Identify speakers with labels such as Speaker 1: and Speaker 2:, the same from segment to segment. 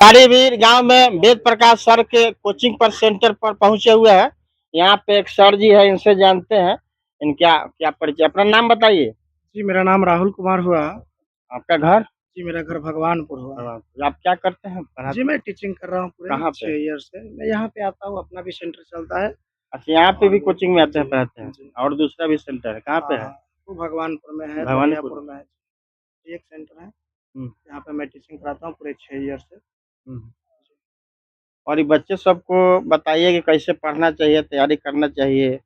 Speaker 1: तारीवीर गांव में वेद प्रकाश सर के कोचिंग पर सेंटर पर पहुंचे हुए हैं। यहाँ पे एक सर जी है, इनसे जानते हैं इनका क्या परिचय। अपना नाम बताइए।
Speaker 2: जी, मेरा नाम राहुल कुमार हुआ।
Speaker 1: आपका घर?
Speaker 2: जी, मेरा घर भगवानपुर हुआ।
Speaker 1: आप क्या करते हैं?
Speaker 2: जी,
Speaker 1: पढ़ाते
Speaker 2: मैं टीचिंग कर रहा हूँ पूरे
Speaker 1: कहाँ
Speaker 2: 6
Speaker 1: पे?
Speaker 2: ईयर से। मैं यहाँ पे आता हूँ, अपना भी सेंटर चलता है।
Speaker 1: अच्छा, यहाँ पे भी
Speaker 2: और
Speaker 1: कोचिंग में आते हैं,
Speaker 2: जी,
Speaker 1: पढ़ाते हैं?
Speaker 2: जी।
Speaker 1: और दूसरा भी सेंटर है, कहाँ पे
Speaker 2: हाँ,
Speaker 1: है?
Speaker 2: हाँ। वो भगवानपुर में है,
Speaker 1: भवानीपुर।
Speaker 2: दरियापुर में है। एक सेंटर है,
Speaker 1: हम्म,
Speaker 2: जहाँ पे मैं टीचिंग कराता हूँ पूरे 6 ईयर से।
Speaker 1: हम्म। और ये बच्चे सबको बताइए कि कैसे पढ़ना चाहिए, तैयारी करना चाहिए।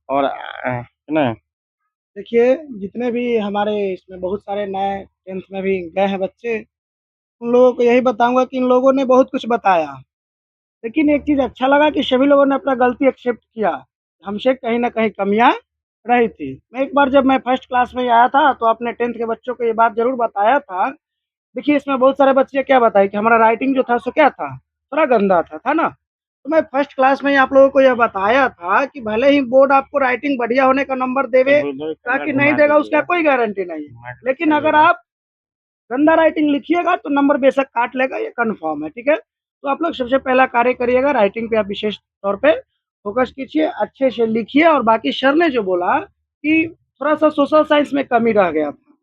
Speaker 1: और है ना?
Speaker 2: देखिए, जितने भी हमारे इसमें बहुत सारे नए 10th में भी गए हैं बच्चे, उन लोगों को यही बताऊँगा कि इन लोगों ने बहुत कुछ बताया। लेकिन एक चीज़ अच्छा लगा कि सभी लोगों ने अपना गलती एक्सेप्ट किया। हमसे कहीं न कहीं कमियाँ रही थी। मैं एक बार जब मैं फर्स्ट क्लास में आया था, तो अपने 10th के बच्चों को ये बात ज़रूर बताया था। देखिए, इसमें बहुत सारे बच्चे क्या बताए कि हमारा राइटिंग जो था सो क्या था, थोड़ा गंदा था ना? तो मैं फर्स्ट क्लास में ही आप लोगों को यह बताया था कि भले ही बोर्ड आपको राइटिंग बढ़िया होने का नंबर देवे या कि नहीं देगा, उसका कोई गारंटी नहीं है। लेकिन अगर आप गंदा राइटिंग लिखिएगा तो नंबर बेशक काट लेगा, ये कन्फर्म है, ठीक है? तो आप लोग सबसे पहला कार्य करिएगा, राइटिंग पे आप विशेष तौर पे फ़ोकस कीजिए, अच्छे से लिखिए। और बाकी सर ने जो बोला कि थोड़ा-सा सोशल साइंस में कमी रह गया था,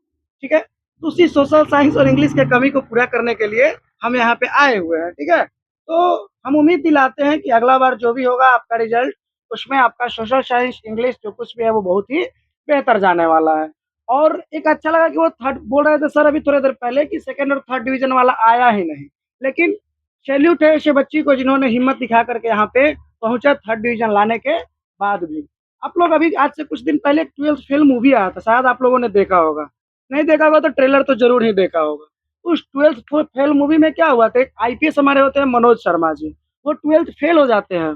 Speaker 2: ठीक है? तो उसी सोशल साइंस और इंग्लिश के कमी को पूरा करने के लिए हम यहाँ पे आए हुए हैं, ठीक है? तो हम उम्मीद दिलाते हैं कि अगला बार जो भी होगा आपका रिज़ल्ट, उसमें आपका सोशल साइंस, इंग्लिश जो कुछ भी है वो बहुत ही बेहतर जाने वाला है। और एक अच्छा लगा कि वो थर्ड बोल रहे थे सर अभी थोड़ी देर पहले कि सेकंड और थर्ड डिवीज़न वाला आया ही नहीं। लेकिन सैल्यूट है ऐसे बच्ची को जिन्होंने हिम्मत दिखा कर के यहाँ पे पहुँचा थर्ड डिवीज़न लाने के बाद भी। आप लोग अभी आज से कुछ दिन पहले 12th फेल मूवी आया था, शायद आप लोगों ने देखा होगा। नहीं देखा होगा तो ट्रेलर तो ज़रूर ही देखा होगा। उस 12th फेल मूवी में क्या हुआ था, एक आईपीएस हमारे होते हैं मनोज शर्मा जी, वो 12th फेल हो जाते हैं।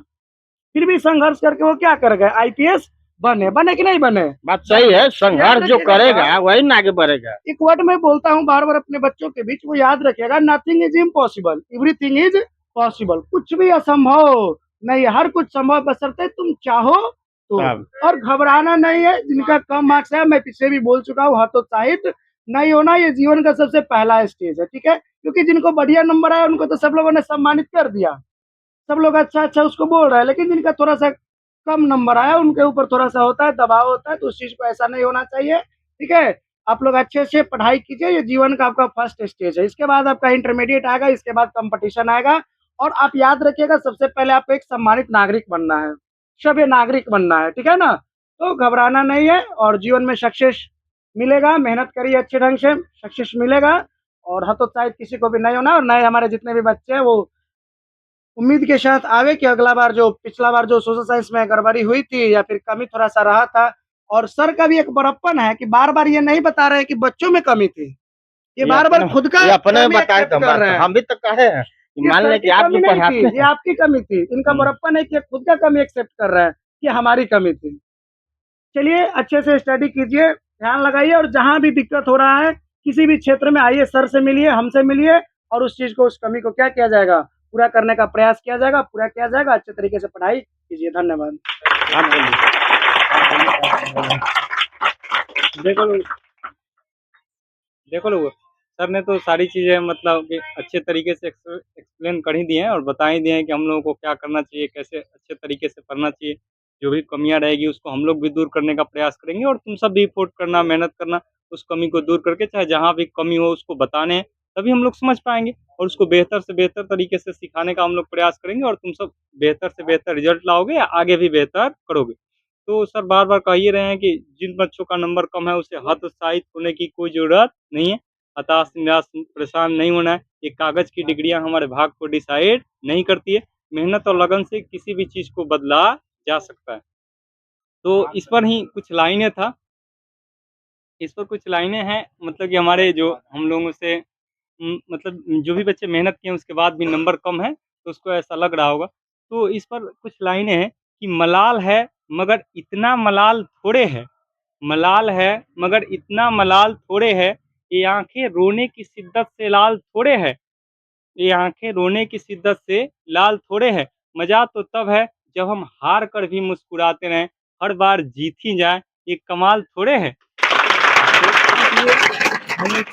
Speaker 2: फिर भी संघर्ष करके वो क्या कर गए, आईपीएस बने। बने कि नहीं बने?
Speaker 1: बात सही है,
Speaker 2: याद
Speaker 1: संघर्ष जो
Speaker 2: रखिएगा एक बात,
Speaker 1: करेगा वही ना आगे बढ़ेगा।
Speaker 2: एक वर्ड मैं बोलता हूँ बार-बार अपने बच्चों के बीच, वो याद रखिएगा, nothing is impossible, everything is possible. कुछ भी असंभव नहीं है, हर कुछ संभव बशर्ते तुम चाहो तो।
Speaker 1: साहब,
Speaker 2: और घबराना नहीं है, जिनका कम मार्क्स है, मैं पीछे भी बोल चुका हूँ, हतोत्साहित नहीं होना, ये जीवन का सबसे पहला स्टेज है, ठीक है? क्योंकि जिनको बढ़िया नंबर आया उनको तो सब लोगों ने सम्मानित कर दिया। सब लोग अच्छा-अच्छा उसको बोल रहे हैं, लेकिन जिनका थोड़ा-सा कम नंबर आया, उनके ऊपर थोड़ा-सा होता है, दबाव होता है, तो उस चीज़ को ऐसा नहीं होना चाहिए, ठीक है? आप लोग अच्छे से पढ़ाई कीजिए, ये जीवन का आपका फर्स्ट स्टेज है। इसके बाद आपका इंटरमीडिएट आएगा, इसके बाद कॉम्पिटिशन आएगा। और आप याद रखिएगा, सबसे पहले आपको एक सम्मानित नागरिक बनना है, सभ्य नागरिक बनना है, ठीक है ना? तो घबराना नहीं है और जीवन में सक्सेस मिलेगा, मेहनत करिए अच्छे ढंग से, सक्सेस मिलेगा। और हतोत्साहित किसी को भी नहीं होना। और नए हमारे जितने भी बच्चे हैं, वो उम्मीद के साथ आवे कि अगला बार जो पिछला बार जो सोशल साइंस में गड़बड़ी हुई थी या फिर कमी थोड़ा-सा रहा था। और सर का भी एक बड़प्पन है कि बार-बार ये नहीं बता रहे हैं कि बच्चों में कमी थी। ये बार-बार खुद का
Speaker 1: ये अपने
Speaker 2: कमी
Speaker 1: बताए
Speaker 2: एक्सेप्ट
Speaker 1: तो
Speaker 2: कर रहे हैं।
Speaker 1: हम भी तो कहे हैं कि
Speaker 2: ये
Speaker 1: मान
Speaker 2: सर
Speaker 1: लें कि
Speaker 2: की
Speaker 1: आप
Speaker 2: कमी
Speaker 1: जो
Speaker 2: नहीं थी,
Speaker 1: पढ़ाते
Speaker 2: ये
Speaker 1: हैं।
Speaker 2: आपकी कमी थी। इनका बड़प्पन है कि ये खुद का कमी एक्सेप्ट कर रहे हैं कि हमारी कमी थी। चलिए अच्छे से स्टडी कीजिए, ध्यान लगाइए और जहाँ भी दिक्कत हो रहा है, किसी भी क्षेत्र में आइए, सर से मिलिए, हमसे मिलिए और उस चीज़ को, उस कमी को क्या किया जाएगा, पूरा करने का प्रयास किया जाएगा, पूरा किया जाएगा। अच्छे तरीके से पढ़ाई कीजिए। धन्यवाद।
Speaker 1: आप बोलिए।
Speaker 3: देखो लोग देखो लोग, सर ने तो सारी चीज़ें मतलब कि अच्छे तरीके से एक्सप्लेन कर ही दिए हैं और बता ही दिए हैं कि हम लोगों को क्या करना चाहिए, कैसे अच्छे तरीके से पढ़ना चाहिए। जो भी कमियाँ रहेगी उसको हम लोग भी दूर करने का प्रयास करेंगे और तुम सब भी एफर्ट करना, मेहनत करना, उस कमी को दूर करके चाहे जहाँ भी कमी हो उसको बताने हैं, तभी हम लोग समझ पाएँगे और उसको बेहतर से बेहतर तरीके से सिखाने का हम लोग प्रयास करेंगे और तुम सब बेहतर से बेहतर रिज़ल्ट लाओगे या आगे भी बेहतर करोगे। तो सर बार-बार कह ही रहे हैं कि जिन बच्चों का नंबर कम है उसे हतोत्साहित होने की कोई ज़रूरत नहीं है। हताश, निराश, परेशान नहीं होना है। ये कागज़ की डिग्रियाँ हमारे भाग्य को डिसाइड नहीं करती है। मेहनत और लगन से किसी भी चीज़ को बदला जा सकता है। तो इस पर ही कुछ लाइनें था, इस पर कुछ लाइनें हैं मतलब कि हमारे जो हम लोगों से मतलब जो भी बच्चे मेहनत किए उसके बाद भी नंबर कम है, तो उसको ऐसा लग रहा होगा। तो इस पर कुछ लाइनें हैं कि मलाल है मगर इतना मलाल थोड़े है, मलाल है मगर इतना मलाल थोड़े है, ये आँखें रोने की शिद्दत से लाल थोड़े है, ये आँखें रोने की शिद्दत से लाल थोड़े है, मज़ा तो तब है जब हम हार कर भी मुस्कुराते रहें, हर बार जीत ही जाएँ, ये कमाल थोड़े है। तो इसलिए हम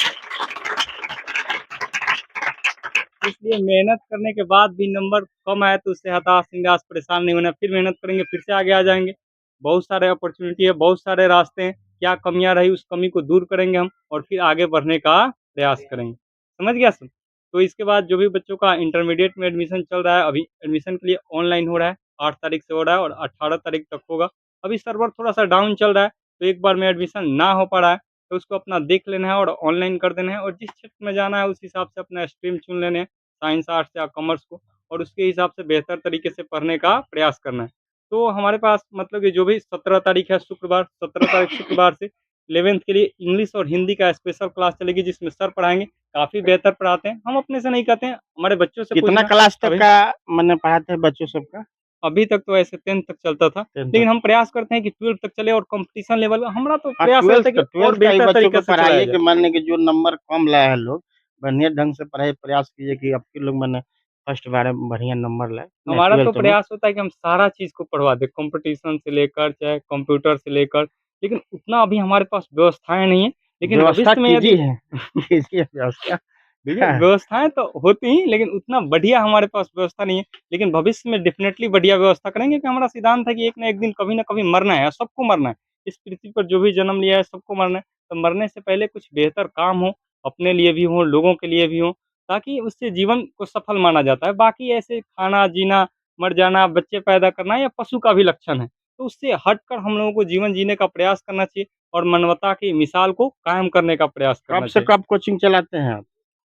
Speaker 3: तो इसलिए मेहनत करने के बाद भी नंबर कम आए तो उससे हताश निराश परेशान नहीं होना, फिर मेहनत करेंगे, फिर से आगे आ जाएँगे। बहुत सारे अपॉर्च्युनिटी है, बहुत सारे रास्ते हैं, क्या कमियाँ रही उस कमी को दूर करेंगे हम और फिर आगे बढ़ने का प्रयास करेंगे। समझ गया सर? तो इसके बाद जो भी बच्चों का इंटरमीडिएट में एडमिशन चल रहा है, अभी एडमिशन के लिए ऑनलाइन हो रहा है, 8 तारीख से हो रहा है और 18 तारीख तक होगा। अभी सर्वर थोड़ा-सा डाउन चल रहा है, तो एक बार में एडमिशन ना हो पा रहा है, तो उसको अपना देख लेना है और ऑनलाइन कर देना है और जिस क्षेत्र में जाना है उस हिसाब से अपना स्ट्रीम चुन लेने हैं, साइंस, आर्ट्स या कॉमर्स को और उसके हिसाब से बेहतर तरीके से पढ़ने का प्रयास करना है। तो हमारे पास मतलब कि जो भी 17 तारीख है शुक्रवार, 17 तारीख शुक्रवार से 11th के लिए इंग्लिश और हिंदी का स्पेशल क्लास चलेगी जिसमें सर पढ़ाएँगे, काफ़ी बेहतर पढ़ाते हैं। हम अपने से नहीं कहते हैं, हमारे बच्चों से
Speaker 1: कितना
Speaker 3: पूछना।
Speaker 1: क्लास तक
Speaker 3: अभी
Speaker 1: का मैंने पढ़ाते हैं बच्चों सबका?
Speaker 3: अभी तक तो ऐसे 10th तक चलता था,
Speaker 1: 10th तक।
Speaker 3: लेकिन हम प्रयास करते हैं कि 12th तक चले और कॉम्पिटिशन लेवल हमारा तो
Speaker 1: हाँ,
Speaker 3: प्रयास रहता है
Speaker 1: 12th
Speaker 3: कि और
Speaker 1: का ही
Speaker 3: बेहतर
Speaker 1: बच्चों को
Speaker 3: तरीके से चलाया
Speaker 1: पढ़ाइए
Speaker 3: जाए।
Speaker 1: कि मान लें कि जो नंबर कम लाए हैं लोग, बढ़िया ढंग से पढ़ाइए, प्रयास कीजिए कि आपके लोग माने फर्स्ट बार में बढ़िया नंबर लाए, नहीं
Speaker 3: हमारा तो
Speaker 1: 12th में।
Speaker 3: प्रयास होता है कि हम सारा चीज़ को पढ़वा दें, कॉम्पिटिशन से लेकर चाहे कंप्यूटर से लेकर, लेकिन उतना अभी हमारे पास व्यवस्थाएँ नहीं है। लेकिन
Speaker 1: व्यवस्था
Speaker 3: भविष्य में यदि
Speaker 1: कीजिए कीजिए व्यवस्था।
Speaker 3: देखिए,
Speaker 1: हाँ,
Speaker 3: व्यवस्थाएँ तो होती ही, लेकिन उतना बढ़िया हमारे पास व्यवस्था नहीं है। लेकिन भविष्य में डेफ़िनेटली बढ़िया व्यवस्था करेंगे कि हमारा सिद्धांत है कि एक ना एक दिन कभी न कभी मरना है और सबको मरना है। इस पृथ्वी पर जो भी जन्म लिया है सबको मरना है, तो मरने से पहले कुछ बेहतर काम हो, अपने लिए भी हो, लोगों के लिए भी हो, ताकि उससे जीवन को सफल माना जाता है। बाकी ऐसे खाना, जीना, मर जाना, बच्चे पैदा करना या पशु का भी लक्षण है। तो उससे हटकर हम लोगों को जीवन जीने का प्रयास करना चाहिए और मानवता की मिसाल को कायम करने का प्रयास
Speaker 1: कब
Speaker 3: करना
Speaker 1: से
Speaker 3: चाहिए।
Speaker 1: कब कोचिंग चलाते हैं आप?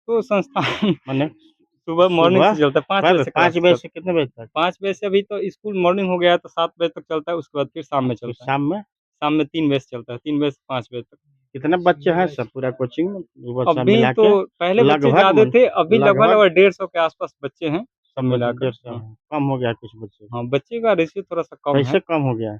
Speaker 3: तो संस्थान
Speaker 1: माने
Speaker 3: सुबह मॉर्निंग
Speaker 1: सुबह
Speaker 3: से चलता है, 5 बजे से
Speaker 1: 5
Speaker 3: क्लासेस
Speaker 1: बजे
Speaker 3: चलती
Speaker 1: से कितने बजे तक?
Speaker 3: है। 5 बजे से अभी तो स्कूल मॉर्निंग हो गया है तो 7 बजे तक चलता है, उसके बाद फिर शाम में
Speaker 1: फिर
Speaker 3: चलता है।
Speaker 1: शाम में?
Speaker 3: शाम में 3 बजे से चलता है, 3 बजे से 5 बजे तक।
Speaker 1: कितने बच्चे हैं सब पूरा कोचिंग में? सुबह शाम
Speaker 3: अभी
Speaker 1: मिला
Speaker 3: तो
Speaker 1: के?
Speaker 3: पहले बच्चे
Speaker 1: लगभग
Speaker 3: ज़्यादा थे, अभी लगभग
Speaker 1: लगभग
Speaker 3: 150 के आस-पास बच्चे हैं, सब
Speaker 1: सब बच्चे
Speaker 3: मिलाकर।
Speaker 1: 150
Speaker 3: हाँ,
Speaker 1: हैं, कम हो गया कुछ बच्चे।
Speaker 3: हाँ, बच्चे का रेशियो थोड़ा-सा कम है।
Speaker 1: कैसे कम हो गया?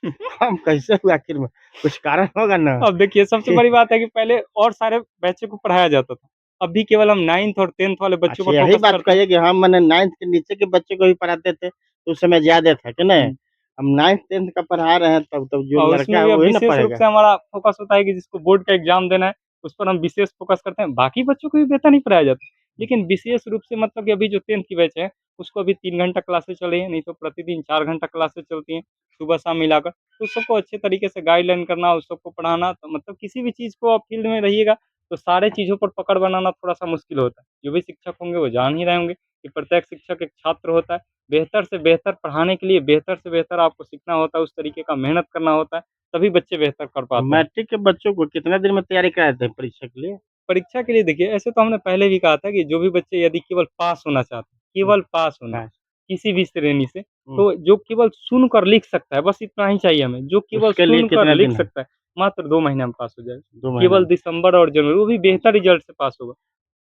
Speaker 1: कम कैसे हुआ आखिर में? कुछ कारण होगा ना?
Speaker 3: अब देखिए सबसे बड़ी बात है कि पहले और सारे बैचों को पढ़ाया जाता था। अभी केवल हम 9th और 10th वाले बच्चों
Speaker 1: अच्छा
Speaker 3: पर
Speaker 1: यही
Speaker 3: फ़ोकस
Speaker 1: बात
Speaker 3: करते हैं।
Speaker 1: कहिए कि हम माने 9th के नीचे के बच्चे को भी पढ़ाते थे, तो उस समय ज़्यादा था कि नहीं?
Speaker 3: हुँ।
Speaker 1: हम 9th 10th का पढ़ा रहे हैं तब जो
Speaker 3: और
Speaker 1: लड़का
Speaker 3: उसमें
Speaker 1: है
Speaker 3: भी अब
Speaker 1: वही ना
Speaker 3: विशेष रूप
Speaker 1: पढ़ेगा।
Speaker 3: से हमारा फ़ोकस होता है कि जिसको बोर्ड का एग्ज़ाम देना है, उस पर हम विशेष फ़ोकस करते हैं। बाकी बच्चों को भी बेहतर नहीं पढ़ाया जाता, लेकिन विशेष रूप से मतलब कि अभी जो 10th की बैच है, उसको अभी 3 घंटा क्लासेस चल रही हैं, नहीं तो प्रतिदिन 4 घंटा क्लासेस चलती हैं, सुबह-शाम मिलाकर। तो सबको अच्छे तरीके से गाइडलाइन करना और सबको पढ़ाना, तो मतलब किसी भी चीज़ को आप फ़ील्ड में रहिएगा, तो सारे चीज़ों पर पकड़ बनाना थोड़ा-सा मुश्किल होता है। जो भी शिक्षक होंगे वो जान ही रहे होंगे कि प्रत्येक शिक्षक एक छात्र होता है। बेहतर से बेहतर पढ़ाने के लिए बेहतर से बेहतर आपको सीखना होता है, उस तरीके का मेहनत करना होता है। तभी बच्चे बेहतर कर पाते हैं।
Speaker 1: मैट्रिक के बच्चों को कितने दिन में तैयारी कराते हैं परीक्षा के लिए?
Speaker 3: परीक्षा के लिए देखिए ऐसे तो हमने पहले भी कहा था कि जो भी बच्चे यदि केवल पास होना चाहते हैं,
Speaker 1: हुँ,
Speaker 3: केवल पास होना है,
Speaker 1: हाँ,
Speaker 3: किसी भी श्रेणी से,
Speaker 1: हुँ,
Speaker 3: तो जो केवल सुनकर लिख सकता है, बस इतना ही चाहिए हमें। जो केवल
Speaker 1: उसके लिए
Speaker 3: सुनकर
Speaker 1: कितना
Speaker 3: लिख
Speaker 1: दिन है?
Speaker 3: सकता है, मात्र 2 महीने में पास हो जाएगा।
Speaker 1: 2 महीना
Speaker 3: केवल
Speaker 1: में।
Speaker 3: दिसंबर और जनवरी, वो भी बेहतर रिज़ल्ट से पास होगा।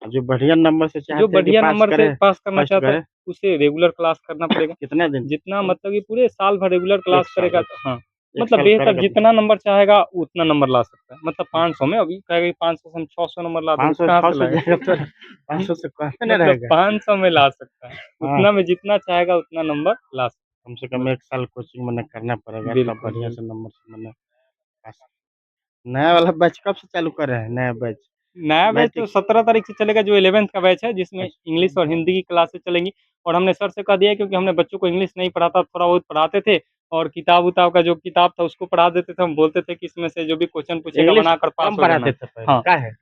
Speaker 1: जो बढ़िया नंबर से
Speaker 3: जो
Speaker 1: चाहते हैं कि
Speaker 3: बढ़िया
Speaker 1: पास
Speaker 3: नंबर से
Speaker 1: करें,
Speaker 3: पास करना
Speaker 1: फर्स्ट
Speaker 3: चाहता है,
Speaker 1: करें,
Speaker 3: उसे रेगुलर क्लास करना पड़ेगा।
Speaker 1: कितना दिन?
Speaker 3: जितना मतलब कि पूरे साल भर रेगुलर
Speaker 1: 1
Speaker 3: क्लास
Speaker 1: साल
Speaker 3: करेगा
Speaker 1: 1
Speaker 3: तो हाँ,
Speaker 1: 1
Speaker 3: मतलब
Speaker 1: साल
Speaker 3: बेहतर
Speaker 1: करेगा तो
Speaker 3: जितना नंबर चाहेगा उतना नंबर ला सकता है। मतलब
Speaker 1: हुँ,
Speaker 3: 500 में अभी कहेगा कि 500 से हम 600 नंबर ला देंगे, तो
Speaker 1: 500
Speaker 3: कहाँ से
Speaker 1: 600
Speaker 3: लाएगा?
Speaker 1: जाएगा तो 500 से कम में नहीं
Speaker 3: मतलब
Speaker 1: रहेगा।
Speaker 3: 500 में ला सकता है।
Speaker 1: हाँ,
Speaker 3: उतना में जितना चाहेगा उतना नंबर ला सकता
Speaker 1: कम से
Speaker 3: है।
Speaker 1: कम 1 साल कोचिंग मने करना पड़ेगा तब
Speaker 3: बिल्कुल,
Speaker 1: बढ़िया
Speaker 3: बिल्कुल।
Speaker 1: से नंबर से मने पास। नया वाला बैच कब से चालू कर रहे हैं, नया बैच?
Speaker 3: नया बैच तो
Speaker 1: मैट्रिक
Speaker 3: 17 तारीख से चलेगा जो 11th का बैच है जिसमें
Speaker 1: अच्छा,
Speaker 3: इंग्लिश और हिंदी की क्लासेस चलेंगी और हमने सर से कह दिया है क्योंकि हमने बच्चों को इंग्लिश नहीं पढ़ाता, थोड़ा बहुत पढ़ाते थे और किताब-उताब का जो किताब था उसको पढ़ा देते थे। हम बोलते थे कि इसमें से जो भी क्वेश्चन पूछेगा
Speaker 1: इंग्लिश
Speaker 3: बनाकर पास
Speaker 1: कम
Speaker 3: हो जाना
Speaker 1: पढ़ाते
Speaker 3: है।
Speaker 1: थे पहले,
Speaker 3: हाँ।
Speaker 1: क्या है?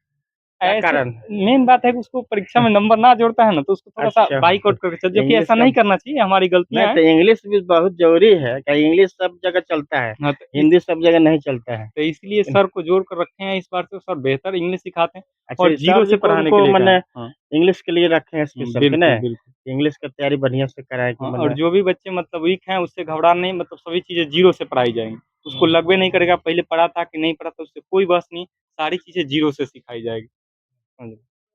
Speaker 1: क्या
Speaker 3: ऐसे
Speaker 1: कारण है?
Speaker 3: मेन बात है कि उसको परीक्षा में नंबर ना जोड़ता है ना, तो उसको थोड़ा-सा
Speaker 1: अच्छा,
Speaker 3: बाइकआउट करके चल, जो कि
Speaker 1: इंग्लिश
Speaker 3: ऐसा
Speaker 1: का
Speaker 3: नहीं करना चाहिए, हमारी
Speaker 1: नहीं
Speaker 3: गलतियाँ हैं।
Speaker 1: तो इंग्लिश भी बहुत ज़रूरी है, क्या इंग्लिश सब जगह चलता है,
Speaker 3: हाँ,
Speaker 1: हिंदी सब जगह नहीं चलता है।
Speaker 3: तो इसलिए सर को जोड़ कर रखे हैं इस बार से, सर बेहतर इंग्लिश सिखाते हैं
Speaker 1: अच्छा,
Speaker 3: और ज़ीरो
Speaker 1: सर
Speaker 3: से
Speaker 1: जी को
Speaker 3: पढ़ाने के
Speaker 1: उनको
Speaker 3: लिए कहा
Speaker 1: मने
Speaker 3: है। हाँ,
Speaker 1: इंग्लिश के लिए रखे हैं स्पेशल कि
Speaker 3: बिल्कुल,
Speaker 1: नहीं?
Speaker 3: बिल्कुल।
Speaker 1: इंग्लिश का तैयारी बढ़िया से कराएँ कि
Speaker 3: हाँ, और
Speaker 1: मने
Speaker 3: जो भी बच्चे मतलब वीक हैं उससे घबराना नहीं, मतलब सभी चीज़ें ज़ीरो से पढ़ाई जाएँगी। उसको लगबे नहीं करेगा पहले पढ़ा था कि नहीं पढ़ा था, उससे कोई बहस नहीं, सारी चीज़ें ज़ीरो से सिखाई जाएगी। हाँ जी।